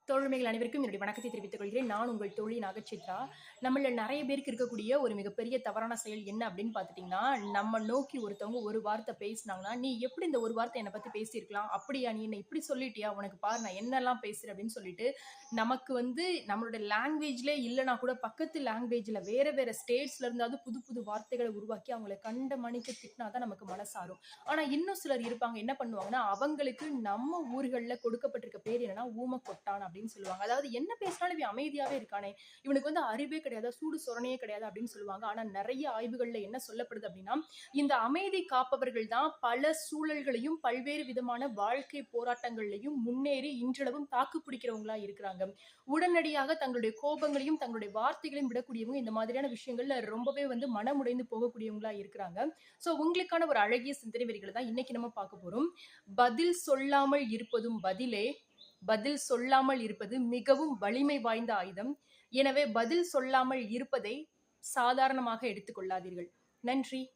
தோழமைகள் அனைவருக்கும் என்னுடைய வணக்கத்தை தெரிவித்துக் கொள்கிறேன். நான் உங்கள் தோழி நாகசித்ரா. நம்மள நெறைய பேருக்கு இருக்கக்கூடிய ஒரு மிகப்பெரிய தவறான செயல் என்ன அப்படின்னு பார்த்துட்டீங்கன்னா, நம்ம நோக்கி ஒருத்தவங்க ஒரு வார்த்தை பேசினாங்கன்னா, "நீ எப்படி இந்த ஒரு வார்த்தை என்ன பத்தி பேசியிருக்கலாம்? அப்படியா? நீ என்ன இப்படி சொல்லிட்டியா? உனக்கு பாரு நான் என்னலாம் பேசுறேன்" அப்படின்னு சொல்லிட்டு, நமக்கு வந்து நம்மளோட லாங்குவேஜ்லே இல்லன்னா கூட பக்கத்து லாங்குவேஜ்ல வேற வேற ஸ்டேட்ஸ்ல இருந்தாவது புது புது வார்த்தைகள உருவாக்கி அவங்கள கண்ட மணிக்கு திட்டினா தான் நமக்கு மனசாரும். ஆனா இன்னும் சிலர் இருப்பாங்க. என்ன பண்ணுவாங்கன்னா, அவங்களுக்கு நம்ம ஊர்கள்ல கொடுக்கப்பட்டிருக்க பேர் என்னன்னா, ஊமக்கொட்டான் அப்படின்னு சொல்லுவாங்க. அதாவது என்ன பேசினாலும் இவன் அமைதியாவே இருக்கானே, இவனுக்கு வந்து அறிவே கிடையாதா, சூடு சொரணையே கிடையாது அப்படின்னு சொல்லுவாங்க. ஆனா நெறைய ஆய்வுகள்ல என்ன சொல்லப்படுது அப்படின்னா, இந்த அமைதி காப்பவர்கள் தான் பல சூழல்களையும், பல்வேறு விதமான வாழ்க்கை போராட்டங்கள்லயும் முன்னேறி இன்றளவும் தாக்கு பிடிக்கிறவங்களா இருக்கிறாங்க. உடனடியாக தங்களுடைய கோபங்களையும், தங்களுடைய வார்த்தைகளையும் விடக்கூடியவங்க இந்த மாதிரியான விஷயங்கள்ல ரொம்பவே வந்து மனமுடைந்து போகக்கூடியவங்களா இருக்கிறாங்க. சோ உங்களுக்கான ஒரு அழகிய சிந்தனை வரிகள தான் இன்னைக்கு நம்ம பார்க்க போறோம். பதில் சொல்லாமல் இருப்பதும் பதிலே, பதில் சொல்லாமல் இருப்பது மிகவும் வலிமை வாய்ந்த ஆயுதம். எனவே பதில் சொல்லாமல் இருப்பதை சாதாரணமாக எடுத்துக் கொள்ளாதீர்கள். நன்றி.